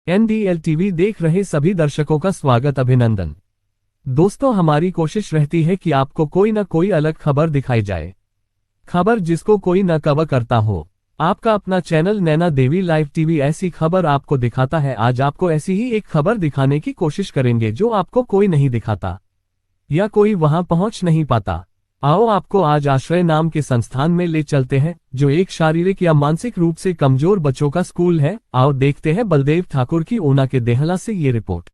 NDL TV देख रहे सभी दर्शकों का स्वागत अभिनंदन। दोस्तों, हमारी कोशिश रहती है कि आपको कोई न कोई अलग खबर दिखाई जाए, खबर जिसको कोई न कवर करता हो। आपका अपना channel Naina Devi live TV ऐसी खबर आपको दिखाता है। आज आपको ऐसी ही एक खबर दिखाने की कोशिश करेंगे जो आपको कोई नहीं दिखाता या कोई वहां पहुंच नहीं पाता। आओ आपको आज आश्रय नाम के संस्थान में ले चलते हैं, जो एक शारीरिक या मानसिक रूप से कमजोर बच्चों का स्कूल है। आओ देखते हैं बलदेव ठाकुर की ऊना के देहला से ये रिपोर्ट।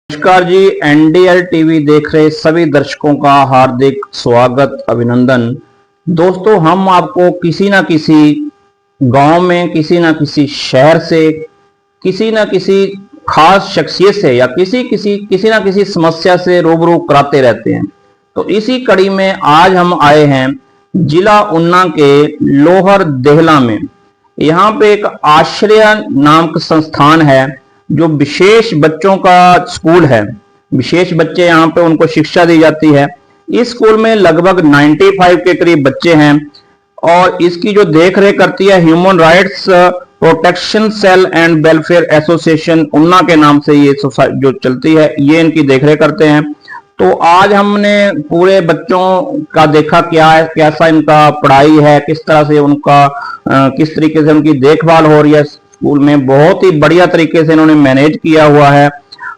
नमस्कार जी, एनडीएल टीवी देख रहे सभी दर्शकों का हार्दिक स्वागत अभिनंदन। दोस्तों, हम आपको किसी न किसी गांव में, किसी न किसी शहर से, किसी न किसी खास शख्सियत से या किसी न किसी समस्या से रूबरू कराते रहते हैं। तो इसी कड़ी में आज हम आए हैं जिला ऊना के लोहर देहला में। यहाँ पे एक आश्रय नाम का संस्थान है जो विशेष बच्चों का स्कूल है। विशेष बच्चे यहाँ पे उनको शिक्षा दी जाती है। इस स्कूल में लगभग 95 के करीब बच्चे हैं और इसकी जो देख रेख करती है human rights protection cell and welfare association Una के नाम से ये जो चलती है, ये इनकी देखरेख करते हैं। तो आज हमने पूरे बच्चों का देखा क्या है, कैसा इनका पढ़ाई है, किस तरह से उनका किस तरीके से उनकी देखभाल हो रही है। स्कूल में बहुत ही बढ़िया तरीके से इन्होंने मैनेज किया हुआ है।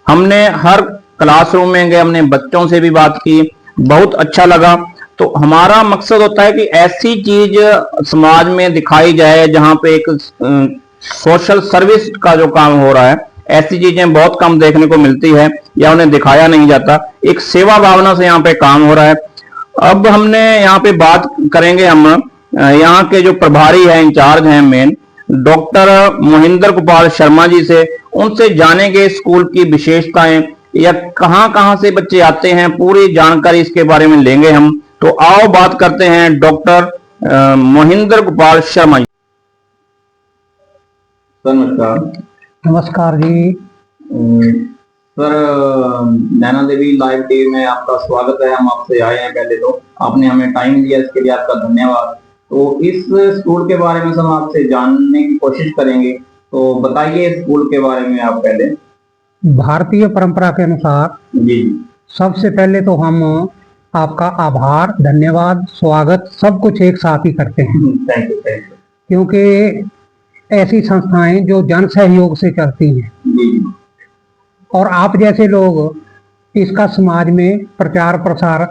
हमने हर क्लासरूम में गए, हमने बच्चों से भी बात की, बहुत अच्छा लगा। तो हमारा मकसद होता है कि ऐसी चीज समाज में दिखाई जाए जहां पे एक सोशल सर्विस का जो काम हो रहा है। ऐसी चीजें बहुत कम देखने को मिलती है या उन्हें दिखाया नहीं जाता। एक सेवा भावना से यहाँ पे काम हो रहा है। अब हमने यहाँ पे बात करेंगे हम यहाँ के जो प्रभारी है, इंचार्ज हैं मेन, डॉक्टर मोहिंदर गोपाल शर्मा जी से। उनसे जानेंगे स्कूल की विशेषताएं या कहां से बच्चे आते हैं, पूरी जानकारी इसके बारे में लेंगे हम। तो आओ बात करते हैं डॉक्टर मोहिंदर गोपाल शर्मा जी। सर नमस्कार। नमस्कार जी। Sir, Naina Devi live TV में आपका स्वागत है। हम आपसे आए हैं, पहले तो आपने हमें टाइम दिया, इसके लिए आपका धन्यवाद। तो इस स्कूल के बारे में हम आपसे जानने की कोशिश करेंगे, तो बताइए स्कूल के बारे में आप पहले। भारतीय परंपरा के अनुसार जी, सबसे पहले तो हम आपका आभार, धन्यवाद, स्वागत सब कुछ एक साथ ही करते हैं। Thank you. क्योंकि ऐसी संस्थाएं जो जन सहयोग से चलती हैं जी, और आप जैसे लोग इसका समाज में प्रचार प्रसार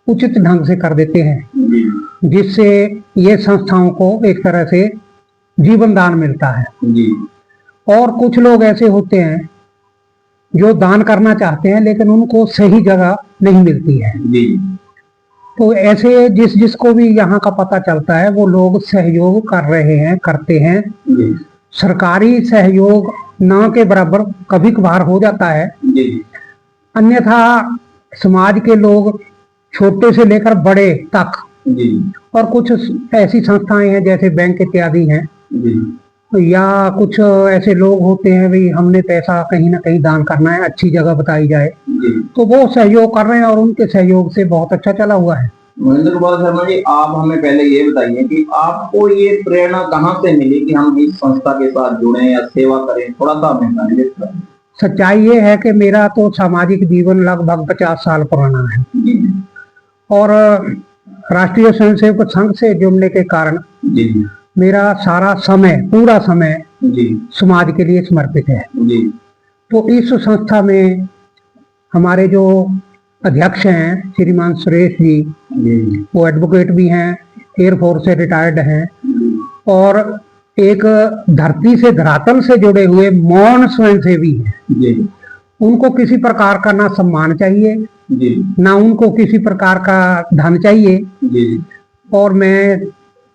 उचित ढंग से कर देते हैं, जी, जिससे ये संस्थाओं को एक तरह से जीवन दान मिलता है। जी, और कुछ लोग ऐसे होते हैं जो दान करना चाहते हैं लेकिन उनको सही जगह नहीं मिलती है। जी, तो ऐसे जिसको भी यहाँ का पता चलता है वो लोग सहयोग कर रहे हैं, करते हैं। जी, सरकारी सहयोग न के बराबर कभी कभार हो जाता है, जी, अन्यथा समाज के लोग छोटे से लेकर बड़े तक, जी, और कुछ ऐसी संस्थाएं हैं जैसे बैंक इत्यादि हैं, जी, या कुछ ऐसे लोग होते हैं भाई हमने पैसा कहीं ना कहीं दान करना है, अच्छी जगह बताई जाए, जी। तो वो सहयोग कर रहे हैं और उनके सहयोग से बहुत अच्छा चला हुआ है। महेंद्र गोपाल शर्मा जी, आप हमें पहले ये बताइए कि आपको ये प्रेरणा कहाँ से मिली कि हम इस संस्था के साथ जुड़े या सेवा करें, थोड़ा सा हमें बताइए। सच्चाई ये है कि मेरा तो सामाजिक जीवन लगभग 50 साल पुराना है जी, और राष्ट्रीय स्वयंसेवक संघ से जुड़ने के कारण जी, मेरा सारा समय, पूरा समय जी, समाज के लिए समर्पित है। जी, तो इस संस्था में हमारे जो अध्यक्ष हैं श्रीमान सुरेश जी, जी, वो एडवोकेट भी हैं, एयरफोर्स से रिटायर्ड हैं, जी, और एक धरती से धरातल से जुड़े हुए मौन स्वयंसेवी हैं। जी, उनको किसी प्रकार का ना सम्मान चाहिए, जी, ना उनको किसी प्रकार का धन चाहिए, जी, और मैं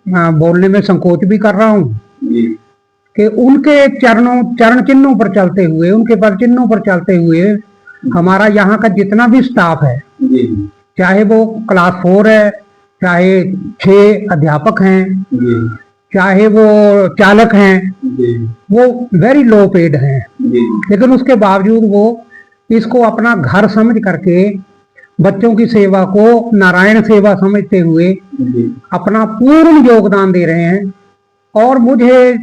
बोलने में संकोच भी कर रहा हूँ जी, कि उनके चरण चिन्हों पर चलते हुए, उनके पर चिन्हों पर चलते हुए हमारा यहाँ का जितना भी स्टाफ है, जी, चाहे वो क्लास 4 है, चाहे 6 अध्यापक हैं, जी, चाहे वो चालक हैं, जी, वो वेरी लो पेड हैं, जी, लेकिन उसके बावजूद वो इसको अपना घर समझ करके बच्चों की सेवा को नारायण सेवा समझते हुए जी अपना पूर्ण योगदान दे रहे हैं। और मुझे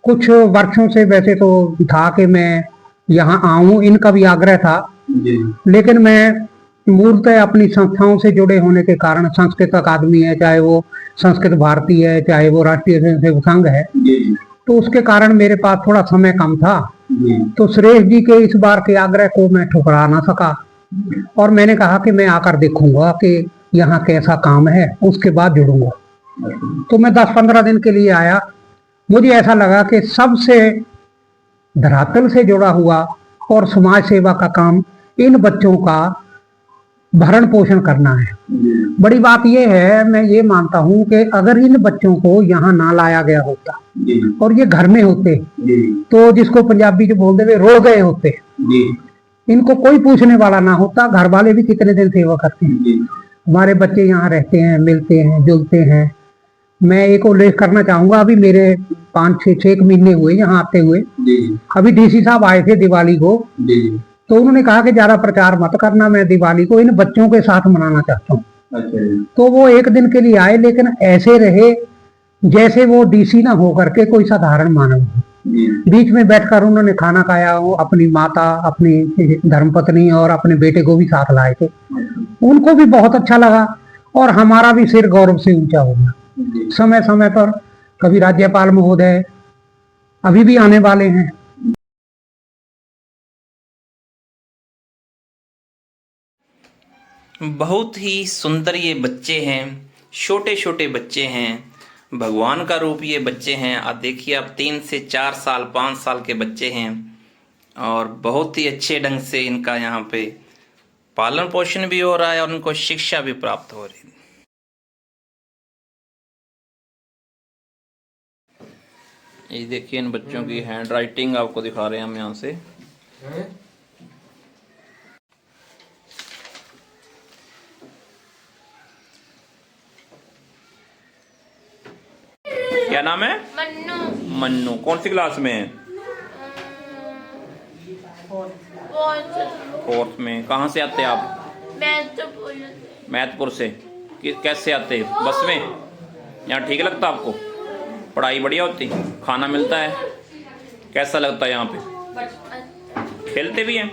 कुछ वर्षों से वैसे तो था कि मैं यहाँ आऊं, इनका भी आग्रह था, जी लेकिन मैं मूलतः अपनी संस्थाओं से जुड़े होने के कारण, संस्कृत अकादमी है, चाहे वो संस्कृत भारती है, चाहे वो राष्ट्रीय स्वयंसेवक संघ है, जी तो उसके कारण मेरे पास थोड़ा समय कम था। जी तो सुरेश जी के इस बार के आग्रह को मैं ठुकरा ना सका और मैंने कहा कि मैं आकर देखूंगा कि यहाँ कैसा काम है, उसके बाद जुड़ूंगा। तो मैं 10-15 दिन के लिए आया। मुझे ऐसा लगा कि सबसे धरातल से जुड़ा हुआ और समाज सेवा का काम इन बच्चों का भरण पोषण करना है। जी बड़ी बात यह है, मैं ये मानता हूँ कि अगर इन बच्चों को यहाँ ना लाया गया होता जी और ये घर में होते जी तो जिसको पंजाबी जो बोलते हुए रोड़ गए होते, जी इनको कोई पूछने वाला ना होता। घर वाले भी कितने दिन सेवा करते हैं, जी हमारे बच्चे यहाँ रहते हैं, मिलते हैं, जुलते हैं। मैं एक उल्लेख करना चाहूंगा, अभी मेरे 5-6 महीने हुए यहाँ आते हुए। जी अभी डीसी साहब आए थे दिवाली को, जी तो उन्होंने कहा कि ज्यादा प्रचार मत करना, मैं दिवाली को इन बच्चों के साथ मनाना चाहता हूँ। अच्छा जी तो वो एक दिन के लिए आए, लेकिन ऐसे रहे जैसे वो डीसी ना होकर के कोई साधारण मानव हो। जी बीच में बैठकर उन्होंने खाना खाया, वो अपनी माता, अपनी धर्मपत्नी और अपने बेटे को भी साथ लाए थे। उनको भी बहुत अच्छा लगा और हमारा भी सिर गौरव से ऊंचा हो गया। जी समय समय पर कभी राज्यपाल महोदय अभी भी आने वाले हैं। बहुत ही सुंदर ये बच्चे हैं, छोटे छोटे बच्चे हैं, भगवान का रूप ये बच्चे हैं। आप देखिए, आप 3 से 4 साल 5 साल के बच्चे हैं और बहुत ही अच्छे ढंग से इनका यहाँ पे पालन पोषण भी हो रहा है और उनको शिक्षा भी प्राप्त हो रही है। ये देखिए, इन बच्चों की हैंड राइटिंग आपको दिखा रहे हैं हम यहाँ से। क्या नाम है? मन्नू। मन्नू। कौन सी क्लास में है? फोर्थ में। कहाँ से आते हैं आप? मैथपुर से। कैसे आते हैं? बस में? यहाँ ठीक लगता आपको? पढ़ाई बढ़िया होती? खाना मिलता है? कैसा लगता है यहाँ पे? खेलते भी हैं?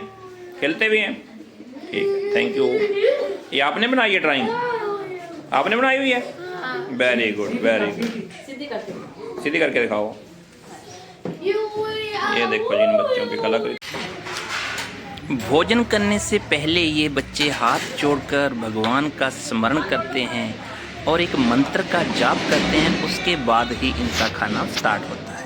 खेलते भी हैं? ठीक है, थैंक यू। ये आपने बनाई है ड्राइंग? आपने बनाई हुई है? Very good, very good. सीधी करके दिखाओ। ये देखो जी, इन बच्चों की कलाकृति। भोजन करने से पहले ये बच्चे हाथ जोड़कर भगवान का स्मरण करते हैं और एक मंत्र का जाप करते हैं, उसके बाद ही इनका खाना स्टार्ट होता है।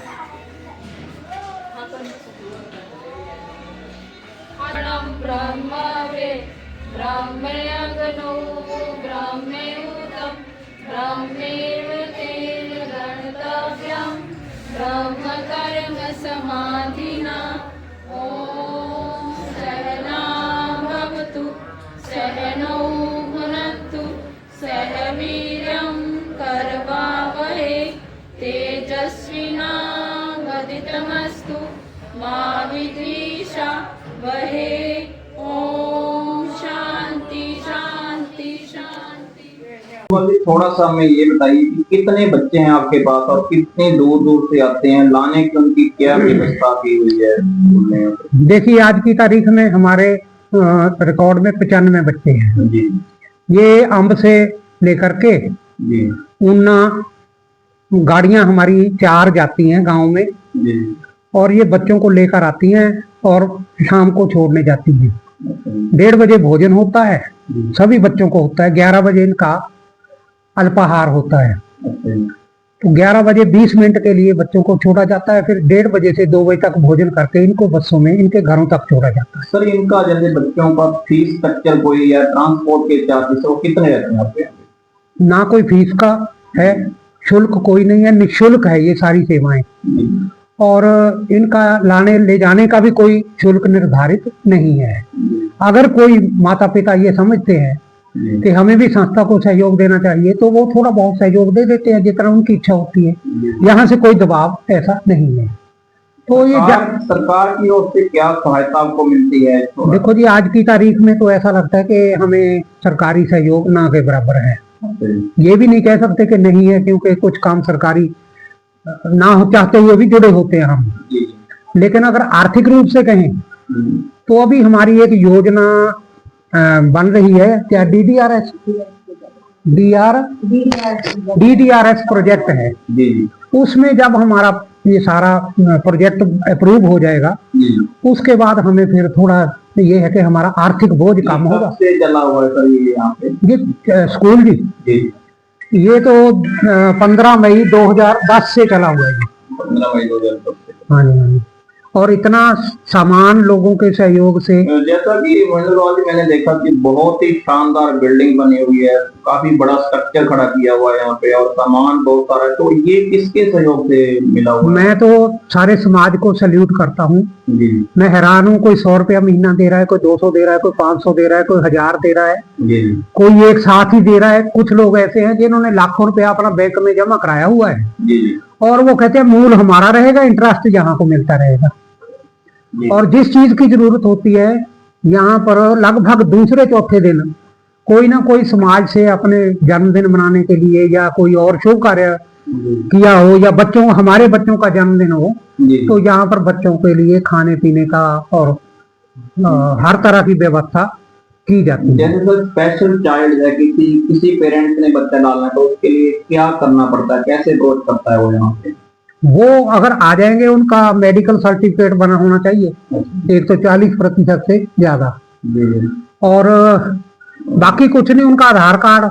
ब्रह्मकर्म समाधिना। ओम सहना भवतु सहनौ भुनक्तु सह वीर्यं करवावहै तेजस्विनावधीतमस्तु मा विद्विषावहै। ओम शांति शांति शांति। थोड़ा सा हमें ये बताइए कि कितने बच्चे हैं आपके पास और कितने दूर दूर से आते हैं, लाने की उनकी क्या व्यवस्था की हुई है? देखिए, आज की तारीख में हमारे रिकॉर्ड में 95 बच्चे हैं। जी ये अंब से लेकर के जी ऊना गाड़ियां हमारी 4 जाती हैं गांव में, जी और ये बच्चों को लेकर आती हैं और शाम को छोड़ने जाती हैं। 1:30 बजे भोजन होता है, सभी बच्चों को होता है। 11 बजे इनका अल्पाहार होता है। तो 11 बजे 20 मिनट के लिए बच्चों को छोड़ा जाता है, फिर 1:30 बजे से 2 बजे तक भोजन करके इनको बसों में इनके घरों तक छोड़ा जाता है। सर, इनका जैसे बच्चों का फीस स्ट्रक्चर कोई या ट्रांसपोर्ट के चार्जेस वो कितने रहते हैं आपके? ना कोई फीस का है, शुल्क कोई नहीं है, निःशुल्क है ये सारी सेवाएं। और इनका लाने ले जाने का भी कोई शुल्क निर्धारित नहीं है। अगर कोई माता पिता ये समझते हैं कि हमें भी संस्था को सहयोग देना चाहिए, तो वो थोड़ा बहुत सहयोग दे देते हैं जितना उनकी इच्छा होती है। यहाँ से कोई दबाव ऐसा नहीं है। तो ये सरकार की ओर से क्या सहायता आपको मिलती है? देखो जी, आज की तारीख में तो ऐसा लगता है कि हमें सरकारी सहयोग ना के बराबर है। ये भी नहीं कह सकते कि नहीं है, क्योंकि कुछ काम सरकारी ना हो चाहते हुए भी जुड़े होते हैं हम। लेकिन अगर आर्थिक रूप से कहें तो अभी हमारी एक योजना बन रही है, क्या DDRS प्रोजेक्ट है। उसमें जब हमारा ये सारा प्रोजेक्ट अप्रूव हो जाएगा, उसके बाद हमें फिर थोड़ा ये है कि हमारा आर्थिक बोझ कम होगा। से चला हुआ है सर ये यहाँ पे ये स्कूल जी, ये तो 15 मई 2010 से चला हुआ है जी। 15 मई 2010 से। हाँ जी, हाँ जी। और इतना सामान लोगों के सहयोग से, जैसा कि मैंने देखा कि बहुत ही शानदार बिल्डिंग बनी हुई है, काफी बड़ा स्ट्रक्चर खड़ा किया हुआ है यहाँ पे, और सामान बहुत सारा है। तो ये किसके सहयोग से मिला हुआ है? मैं तो सारे समाज को सैल्यूट करता हूँ। मैं हैरान हूँ, कोई 100 रुपया महीना दे रहा है, कोई 200 दे रहा है, कोई 500 दे रहा है, कोई 1000 दे रहा है, कोई एक साथ ही दे रहा है। कुछ लोग ऐसे हैं जिन्होंने लाखों रुपया अपना बैंक में जमा कराया हुआ है, और वो कहते हैं मूल हमारा रहेगा, इंटरेस्ट यहाँ को मिलता रहेगा। और जिस चीज की जरूरत होती है, यहाँ पर लगभग दूसरे चौथे दिन कोई ना कोई समाज से अपने जन्मदिन मनाने के लिए या कोई और शुभ कार्य किया हो, या हमारे बच्चों का जन्मदिन हो, तो यहाँ पर बच्चों के लिए खाने पीने का और हर तरह की व्यवस्था की जाती है। जैसे सर स्पेशल चाइल्ड है, किसी पेरेंट्स ने बच्चा डालना है, तो उसके लिए क्या करना पड़ता है, कैसे अप्रोच करता है वो यहाँ पे? वो अगर आ जाएंगे, उनका मेडिकल सर्टिफिकेट बना होना चाहिए 140% से ज्यादा, और बाकी कुछ नहीं, उनका आधार कार्ड।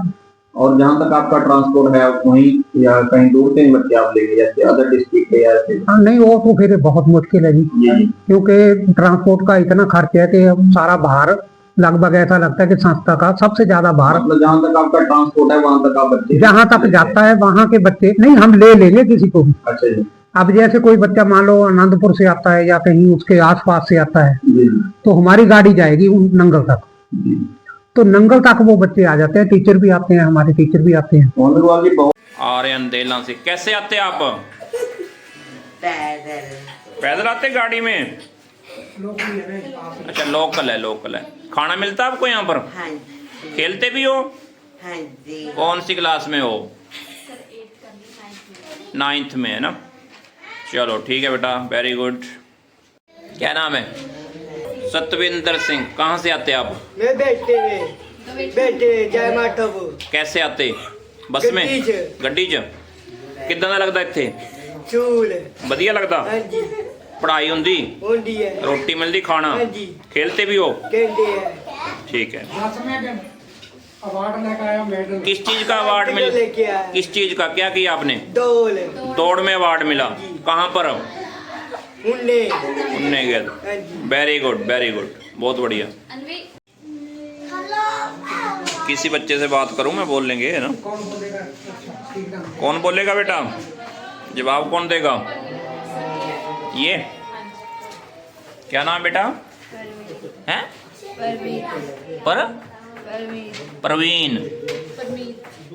और जहाँ तक आपका ट्रांसपोर्ट है, वहीं या कहीं दूर से बच्चे आप लेंगे, जैसे अदर डिस्ट्रिक्ट है या ऐसे? हाँ नहीं, वो तो फिर बहुत मुश्किल है जी, क्योंकि ट्रांसपोर्ट का इतना खर्च है कि सारा भार लगभग ऐसा लगता है कि संस्था का सबसे ज्यादा भार, मतलब जहाँ तक आपका ट्रांसपोर्ट है वहां तक आप बच्चे, जहाँ तक जाता है वहां के बच्चे नहीं हम ले लेंगे किसी को भी। अच्छा जी। अब जैसे कोई बच्चा मान लो आनंदपुर से आता है या कहीं उसके आसपास से आता है, तो हमारी गाड़ी जाएगी नंगल तक, तो नंगल तक वो बच्चे आ जाते हैं। टीचर भी आते हैं, हमारे टीचर भी आते हैं। आर्यन देला से कैसे आते आप? पैदल आते गाड़ी में? अच्छा, लोकल है। खाना मिलता है आपको यहाँ पर? हाँ। खेलते भी हो? हाँ जी। कौन सी क्लास में हो? 9th में है ना? चलो ठीक है बेटा, वेरी गुड। क्या नाम है? सतविंदर सिंह। कहाँ से आते आप? मैं बैठे जय माता वो। कैसे आते? बस में? गड्डी च? कितना लगता इत्थे? चूल बढ़िया लगता? हाँ जी। पढ़ाई होंदी? होंदी है। रोटी मिलती, खाना? हाँ जी। खेलते भी हो? कहते हैं। ठीक है। अवार्ड लेकर आया, मेडल। किस चीज का अवार्ड मिला? किस चीज का? क्या किया आपने? दौड़ में अवार्ड मिला। कहाँ पर? उन्ने गए। वेरी गुड, बहुत बढ़िया। किसी बच्चे से बात करूं मैं, बोल लेंगे है ना? कौन बोलेगा बेटा? जवाब कौन देगा? ये क्या नाम बेटा है? प्रवीण,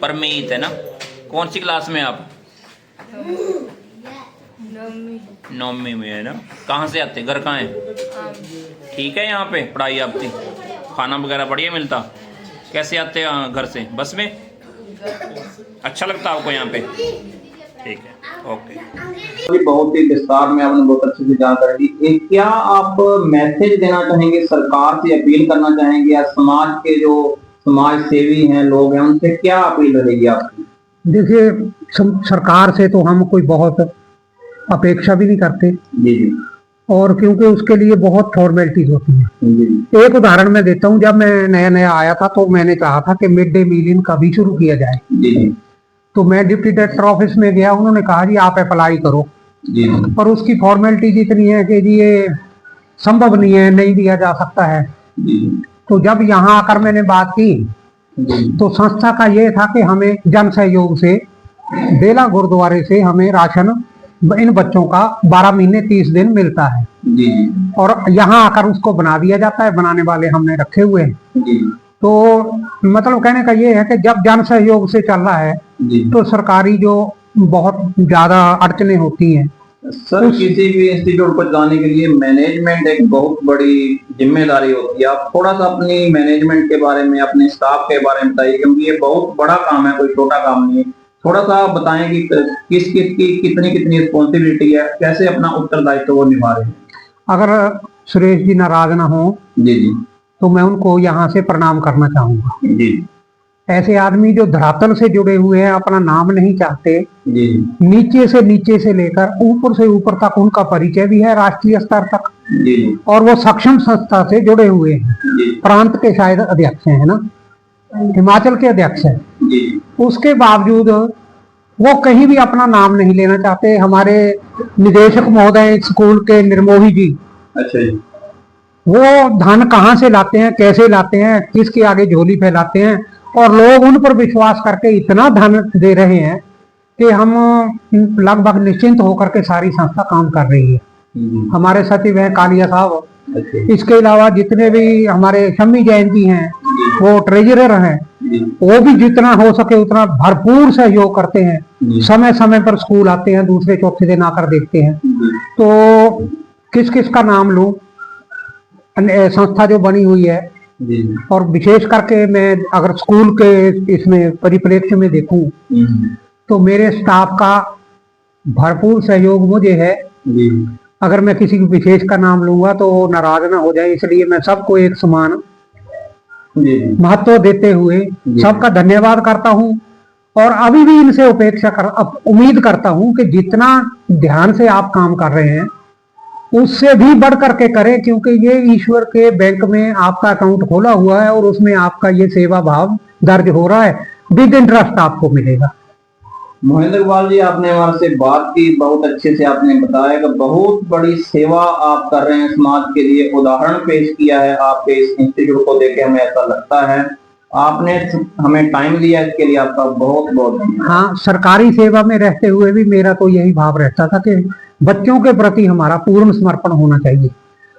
परमीत है ना? कौन सी क्लास में आप? 9वीं में है ना? कहाँ से आते? घर कहाँ है? ठीक है, यहाँ पे पढ़ाई आपकी, खाना वगैरह बढ़िया मिलता? कैसे आते हैं घर से? बस में? अच्छा लगता आपको यहाँ पे? ठीक है, ओके। बहुत ही विस्तार में आपने बहुत अच्छे से जानकारी दी। क्या आप मैसेज देना चाहेंगे, सरकार से अपील करना चाहेंगे, या समाज के जो समाज सेवी हैं, लोग हैं, उनसे क्या अपील रहेगी आपकी? देखिए, सरकार से तो हम कोई बहुत अपेक्षा भी नहीं करते जी जी, और क्योंकि उसके लिए बहुत फॉर्मेलिटीज होती है। एक उदाहरण मैं देता हूँ, जब मैं नया आया था तो मैंने कहा था कि मिड डे मील कभी शुरू किया जाए। जी जी। तो मैं डिप्टी डायरेक्टर ऑफिस में गया, उन्होंने कहा जी आप अप्लाई करो जी, पर उसकी फॉर्मेलिटीज इतनी है कि जी ये संभव नहीं है, नहीं दिया जा सकता है। जी। तो जब यहाँ आकर मैंने बात की तो संस्था का ये था कि हमें जन सहयोग से बेला गुरुद्वारे से हमें राशन इन बच्चों का 12 महीने 30 दिन मिलता है जी, और यहाँ आकर उसको बना दिया जाता है। बनाने वाले हमने रखे हुए हैं। जी। तो मतलब कहने का ये है कि जब जन सहयोग से चल रहा है जी। तो सरकारी जो बहुत ज्यादा अड़चने होती हैं सर किसी भी इंस्टीट्यूट को चलाने के लिए मैनेजमेंट एक बहुत बड़ी जिम्मेदारी होती है। आप थोड़ा सा अपनी मैनेजमेंट के बारे में, अपने स्टाफ के बारे में बताइए, क्योंकि ये बहुत बड़ा काम है, कोई छोटा काम नहीं है। थोड़ा सा बताएं कि किस किस की कितनी कितनी रिस्पॉन्सिबिलिटी है, कैसे अपना उत्तरदायित्व वो निभा रहे हैं। अगर सुरेश जी नाराज ना हो जी जी तो मैं उनको यहाँ से प्रणाम करना चाहूंगा। जी ऐसे आदमी जो धरातल से जुड़े हुए हैं, अपना नाम नहीं चाहते, जी नीचे से लेकर ऊपर से ऊपर तक उनका परिचय भी है राष्ट्रीय स्तर तक, जी और वो सक्षम संस्था से जुड़े हुए हैं। जी प्रांत के शायद अध्यक्ष हैं ना, हिमाचल के अध्यक्ष हैं। जी उसके बावजूद वो कहीं भी अपना नाम नहीं लेना चाहते। हमारे निदेशक महोदय स्कूल के निर्मोही जी, अच्छा जी, वो धन कहाँ से लाते हैं, कैसे लाते हैं, किसके आगे झोली फैलाते हैं, और लोग उन पर विश्वास करके इतना धन दे रहे हैं कि हम लगभग निश्चिंत होकर के सारी संस्था काम कर रही है। हमारे सचिव हैं कालिया साहब, अच्छा इसके अलावा जितने भी हमारे शम्मी जैन जी हैं, वो ट्रेजरर हैं, वो भी जितना हो सके उतना भरपूर सहयोग करते हैं। समय समय पर स्कूल आते हैं, दूसरे चौथे दिन आकर देखते हैं। तो किस किस का नाम लूं, संस्था जो बनी हुई है, और विशेष करके मैं अगर स्कूल के इसमें परिप्रेक्ष्य में देखूं तो मेरे स्टाफ का भरपूर सहयोग मुझे है। अगर मैं किसी विशेष का नाम लूंगा तो वो नाराज ना हो जाए, इसलिए मैं सबको एक समान महत्व देते हुए सबका धन्यवाद करता हूं। और अभी भी इनसे उम्मीद करता हूं कि जितना ध्यान से आप काम कर रहे हैं उससे भी बढ़ करके करें, क्योंकि ये ईश्वर के बैंक में आपका अकाउंट खोला हुआ है और उसमें आपका ये सेवा भाव दर्ज हो रहा है। बिग इंटरेस्ट आपको मिलेगा। महेंद्र पाल जी, आपने हमारे से बात की, बहुत अच्छे से आपने बताया कि बहुत बड़ी सेवा आप कर रहे हैं समाज के लिए। उदाहरण पेश किया है आपके इस इंस्टीट्यूट को देख के हमें ऐसा लगता है। आपने हमें टाइम दिया, इसके लिए आपका बहुत बहुत धन्यवाद। हाँ, सरकारी सेवा में रहते हुए भी मेरा तो यही भाव रहता था कि बच्चों के प्रति हमारा पूर्ण समर्पण होना चाहिए।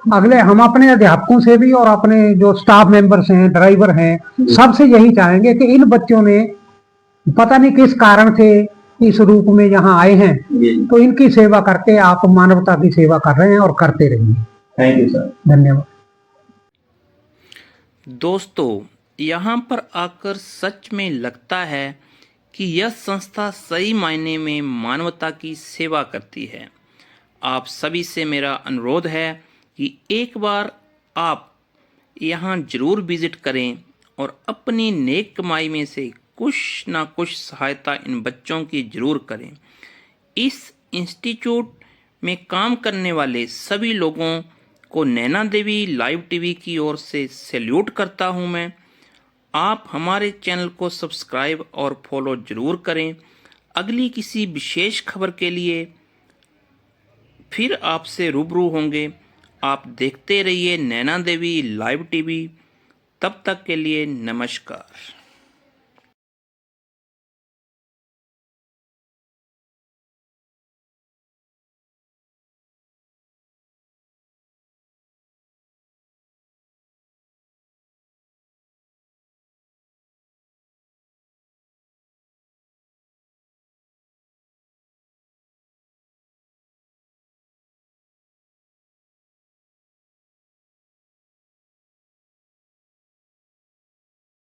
अगले हम अपने अध्यापकों से भी और अपने जो स्टाफ मेंबर्स हैं, ड्राइवर हैं, सबसे यही चाहेंगे कि इन बच्चों ने पता नहीं किस कारण से इस रूप में यहाँ आए हैं, तो इनकी सेवा करके आप मानवता की सेवा कर रहे हैं और करते रहिए। थैंक यू सर, धन्यवाद। दोस्तों, यहाँ पर आकर सच में लगता है कि यह संस्था सही मायने में मानवता की सेवा करती है। आप सभी से मेरा अनुरोध है कि एक बार आप यहाँ ज़रूर विजिट करें और अपनी नेक कमाई में से कुछ ना कुछ सहायता इन बच्चों की ज़रूर करें। इस इंस्टीट्यूट में काम करने वाले सभी लोगों को नैना देवी लाइव टीवी की ओर से सैल्यूट करता हूँ मैं। आप हमारे चैनल को सब्सक्राइब और फॉलो ज़रूर करें। अगली किसी विशेष खबर के लिए फिर आपसे रूबरू होंगे। आप देखते रहिए नैना देवी लाइव टीवी। तब तक के लिए नमस्कार।